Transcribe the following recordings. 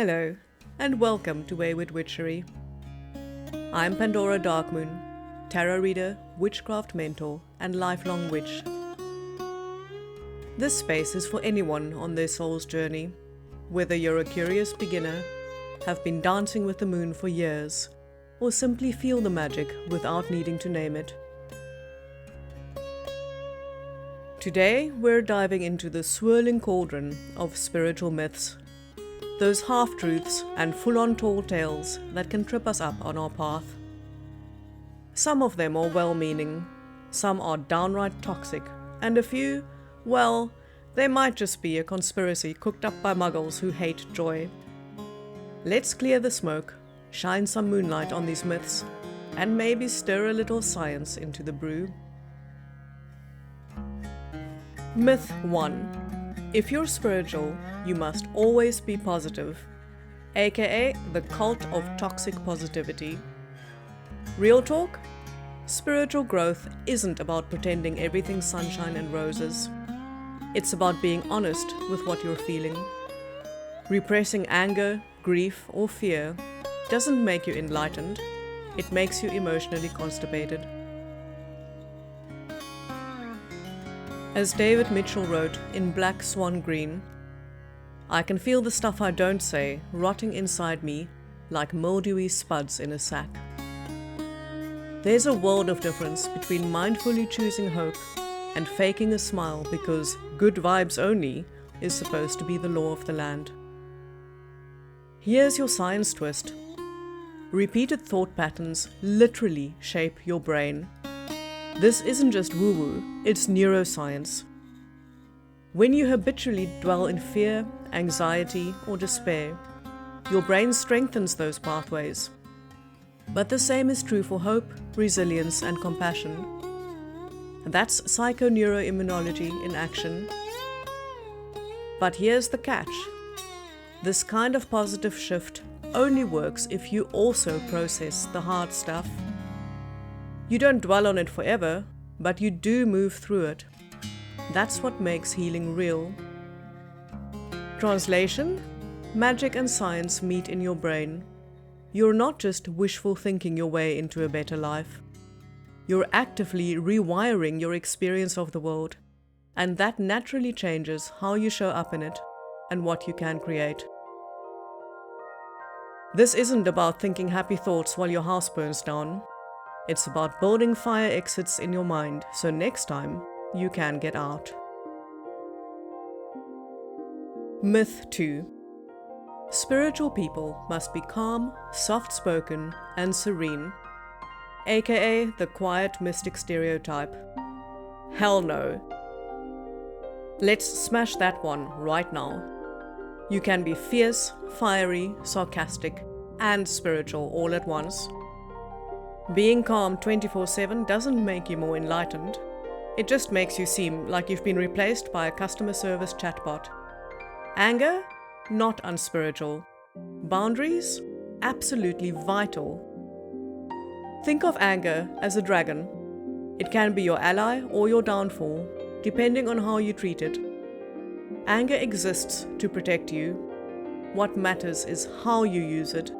Hello, and welcome to Wayward Witchery. I'm Pandora Darkmoon, tarot reader, witchcraft mentor, and lifelong witch. This space is for anyone on their soul's journey, whether you're a curious beginner, have been dancing with the moon for years, or simply feel the magic without needing to name it. Today, we're diving into the swirling cauldron of spiritual myths. Those half-truths and full-on tall tales that can trip us up on our path. Some of them are well-meaning, some are downright toxic, and a few, well, they might just be a conspiracy cooked up by muggles who hate joy. Let's clear the smoke, shine some moonlight on these myths, and maybe stir a little science into the brew. Myth 1. If you're spiritual, you must always be positive, aka the cult of toxic positivity. Real talk? Spiritual growth isn't about pretending everything's sunshine and roses. It's about being honest with what you're feeling. Repressing anger, grief, or fear doesn't make you enlightened, it makes you emotionally constipated. As David Mitchell wrote in Black Swan Green, I can feel the stuff I don't say rotting inside me like mildewy spuds in a sack. There's a world of difference between mindfully choosing hope and faking a smile because good vibes only is supposed to be the law of the land. Here's your science twist. Repeated thought patterns literally shape your brain. This isn't just woo-woo, it's neuroscience. When you habitually dwell in fear, anxiety, or despair, your brain strengthens those pathways. But the same is true for hope, resilience, and compassion. And that's psychoneuroimmunology in action. But here's the catch. This kind of positive shift only works if you also process the hard stuff. You don't dwell on it forever, but you do move through it. That's what makes healing real. Translation: magic and science meet in your brain. You're not just wishful thinking your way into a better life. You're actively rewiring your experience of the world, and that naturally changes how you show up in it and what you can create. This isn't about thinking happy thoughts while your house burns down. It's about building fire exits in your mind so next time you can get out. Myth 2. Spiritual people must be calm, soft-spoken, and serene, aka the quiet mystic stereotype. Hell no. Let's smash that one right now. You can be fierce, fiery, sarcastic, and spiritual all at once. Being calm 24/7 doesn't make you more enlightened. It just makes you seem like you've been replaced by a customer service chatbot. Anger? Not unspiritual. Boundaries? Absolutely vital. Think of anger as a dragon. It can be your ally or your downfall, depending on how you treat it. Anger exists to protect you. What matters is how you use it.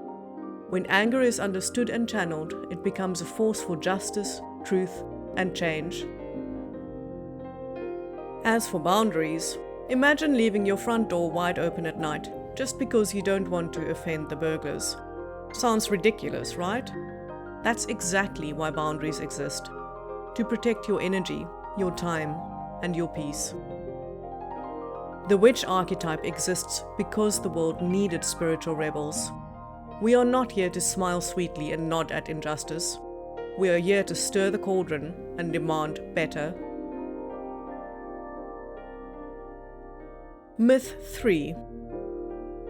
When anger is understood and channeled, it becomes a force for justice, truth, and change. As for boundaries, imagine leaving your front door wide open at night just because you don't want to offend the burglars. Sounds ridiculous, right? That's exactly why boundaries exist. To protect your energy, your time, and your peace. The witch archetype exists because the world needed spiritual rebels. We are not here to smile sweetly and nod at injustice. We are here to stir the cauldron and demand better. Myth 3.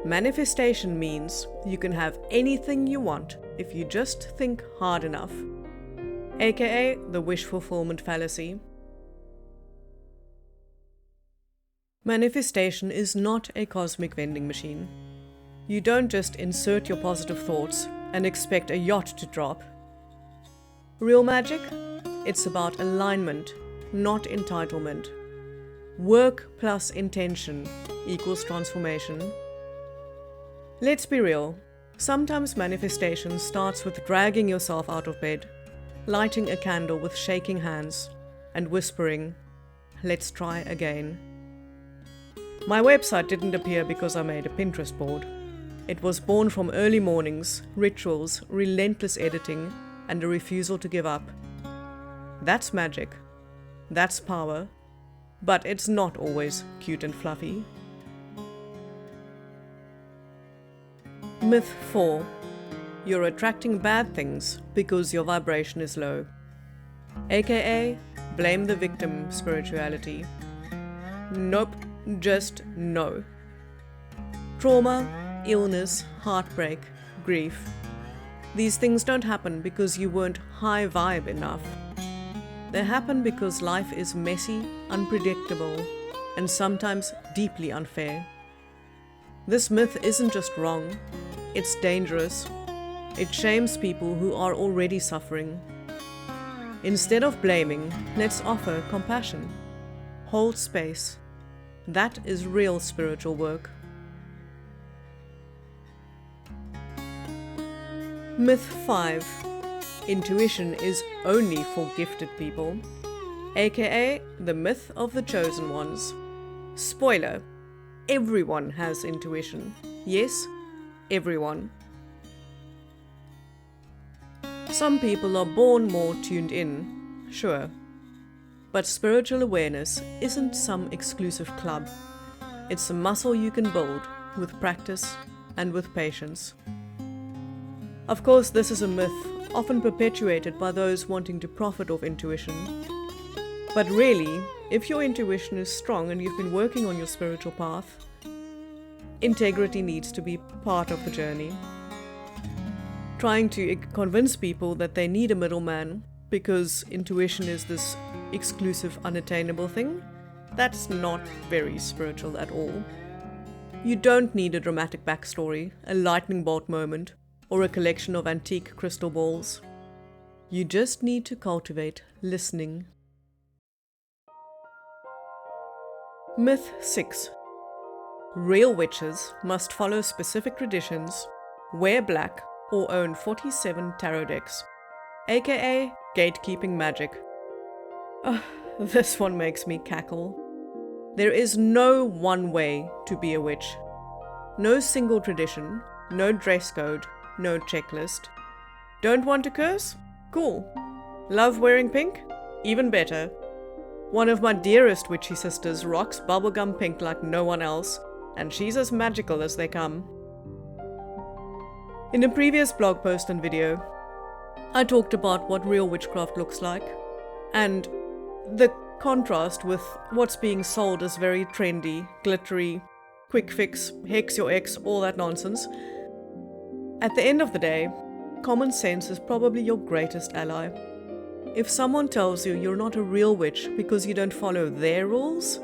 Manifestation means you can have anything you want if you just think hard enough, aka the wish fulfillment fallacy. Manifestation is not a cosmic vending machine. You don't just insert your positive thoughts and expect a yacht to drop. Real magic? It's about alignment, not entitlement. Work plus intention equals transformation. Let's be real. Sometimes manifestation starts with dragging yourself out of bed, lighting a candle with shaking hands, and whispering, "Let's try again." My website didn't appear because I made a Pinterest board. It was born from early mornings, rituals, relentless editing, and a refusal to give up. That's magic. That's power. But it's not always cute and fluffy. Myth 4. You're attracting bad things because your vibration is low. AKA, blame the victim spirituality. Nope, just no. Trauma, illness, heartbreak, grief. These things don't happen because you weren't high vibe enough. They happen because life is messy, unpredictable, and sometimes deeply unfair. This myth isn't just wrong, it's dangerous. It shames people who are already suffering. Instead of blaming, let's offer compassion. Hold space. That is real spiritual work. Myth 5. Intuition is only for gifted people, aka the myth of the chosen ones. Spoiler, everyone has intuition. Yes, everyone. Some people are born more tuned in, sure. But spiritual awareness isn't some exclusive club. It's a muscle you can build with practice and with patience. Of course, this is a myth often perpetuated by those wanting to profit off intuition. But really, if your intuition is strong and you've been working on your spiritual path, integrity needs to be part of the journey. Trying to convince people that they need a middleman because intuition is this exclusive, unattainable thing, that's not very spiritual at all. You don't need a dramatic backstory, a lightning bolt moment, or a collection of antique crystal balls. You just need to cultivate listening. Myth 6. Real witches must follow specific traditions, wear black, or own 47 tarot decks, aka gatekeeping magic. This one makes me cackle. There is no one way to be a witch. No single tradition, no dress code, no checklist. Don't want to curse? Cool. Love wearing pink? Even better. One of my dearest witchy sisters rocks bubblegum pink like no one else, and she's as magical as they come. In a previous blog post and video, I talked about what real witchcraft looks like, and the contrast with what's being sold as very trendy, glittery, quick fix, hex your ex, all that nonsense. At the end of the day, common sense is probably your greatest ally. If someone tells you you're not a real witch because you don't follow their rules,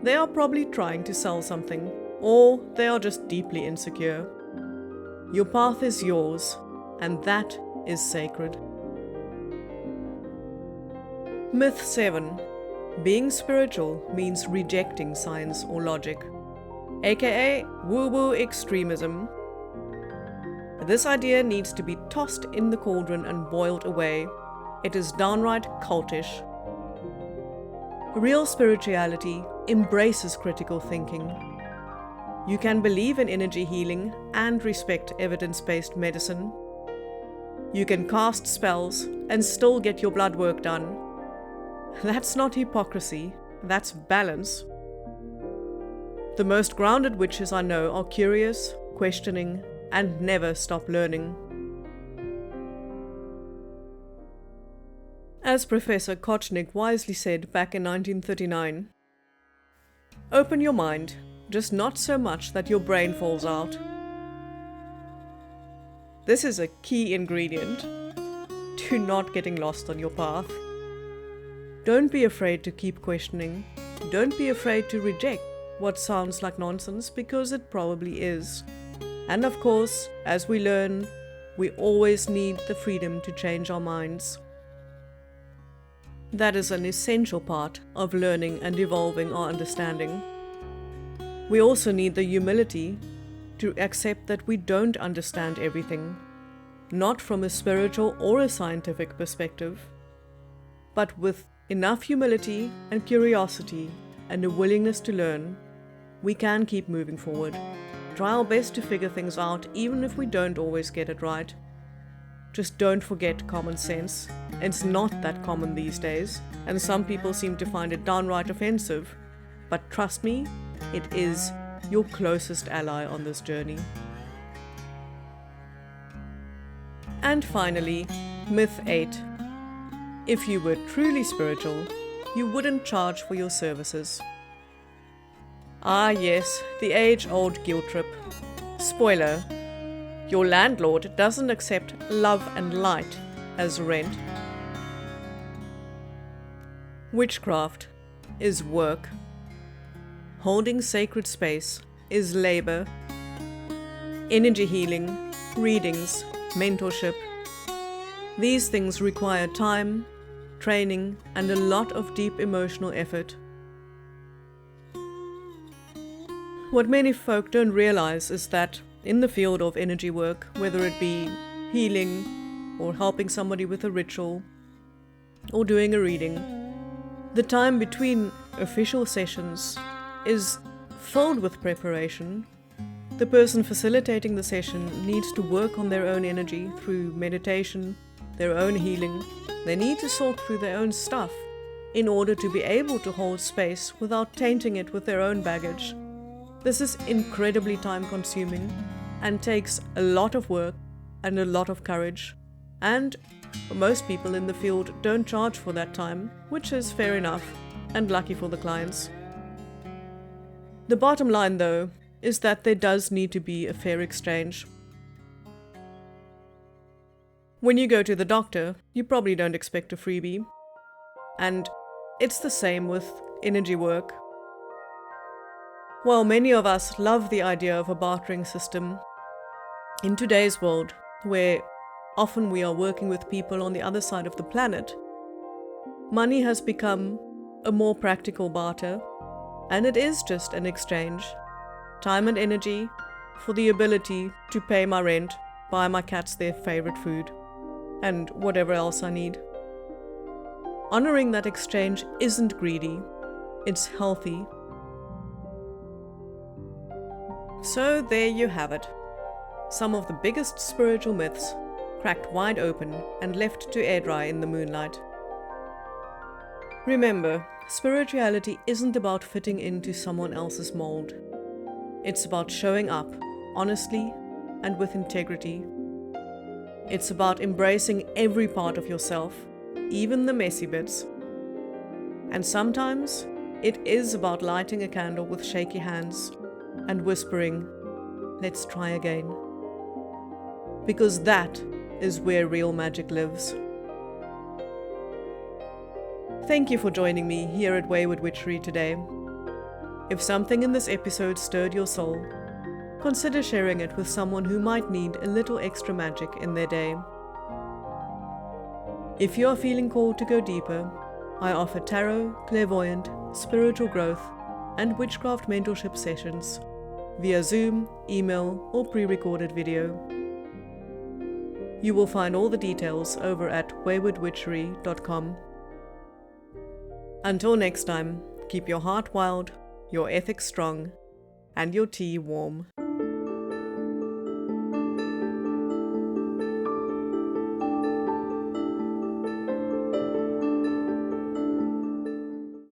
they are probably trying to sell something, or they are just deeply insecure. Your path is yours, and that is sacred. Myth 7. Being spiritual means rejecting science or logic, aka woo-woo extremism. This idea needs to be tossed in the cauldron and boiled away. It is downright cultish. Real spirituality embraces critical thinking. You can believe in energy healing and respect evidence-based medicine. You can cast spells and still get your blood work done. That's not hypocrisy, that's balance. The most grounded witches I know are curious, questioning, and never stop learning. As Professor Kochnik wisely said back in 1939, open your mind, just not so much that your brain falls out. This is a key ingredient to not getting lost on your path. Don't be afraid to keep questioning. Don't be afraid to reject what sounds like nonsense, because it probably is. And of course, as we learn, we always need the freedom to change our minds. That is an essential part of learning and evolving our understanding. We also need the humility to accept that we don't understand everything, not from a spiritual or a scientific perspective, but with enough humility and curiosity and a willingness to learn, we can keep moving forward. Try our best to figure things out even if we don't always get it right. Just don't forget common sense. It's not that common these days, and some people seem to find it downright offensive. But trust me, it is your closest ally on this journey. And finally, myth 8. If you were truly spiritual, you wouldn't charge for your services. Ah yes, the age-old guilt trip. Spoiler, your landlord doesn't accept love and light as rent. Witchcraft is work. Holding sacred space is labor. Energy healing, readings, mentorship. These things require time, training, and a lot of deep emotional effort. What many folk don't realize is that in the field of energy work, whether it be healing or helping somebody with a ritual or doing a reading, the time between official sessions is filled with preparation. The person facilitating the session needs to work on their own energy through meditation, their own healing. They need to sort through their own stuff in order to be able to hold space without tainting it with their own baggage. This is incredibly time-consuming and takes a lot of work and a lot of courage. And most people in the field don't charge for that time, which is fair enough and lucky for the clients. The bottom line, though, is that there does need to be a fair exchange. When you go to the doctor, you probably don't expect a freebie. And it's the same with energy work. While many of us love the idea of a bartering system, in today's world, where often we are working with people on the other side of the planet, money has become a more practical barter, and it is just an exchange. Time and energy for the ability to pay my rent, buy my cats their favorite food, and whatever else I need. Honoring that exchange isn't greedy, it's healthy. So there you have it. Some of the biggest spiritual myths cracked wide open and left to air dry in the moonlight. Remember, spirituality isn't about fitting into someone else's mold. It's about showing up honestly and with integrity. It's about embracing every part of yourself, even the messy bits. And sometimes it is about lighting a candle with shaky hands and whispering, "Let's try again." Because that is where real magic lives. Thank you for joining me here at Wayward Witchery today. If something in this episode stirred your soul, consider sharing it with someone who might need a little extra magic in their day. If you are feeling called to go deeper, I offer tarot, clairvoyant, spiritual growth, and witchcraft mentorship sessions via Zoom, email, or pre-recorded video. You will find all the details over at waywardwitchery.com. Until next time, keep your heart wild, your ethics strong, and your tea warm.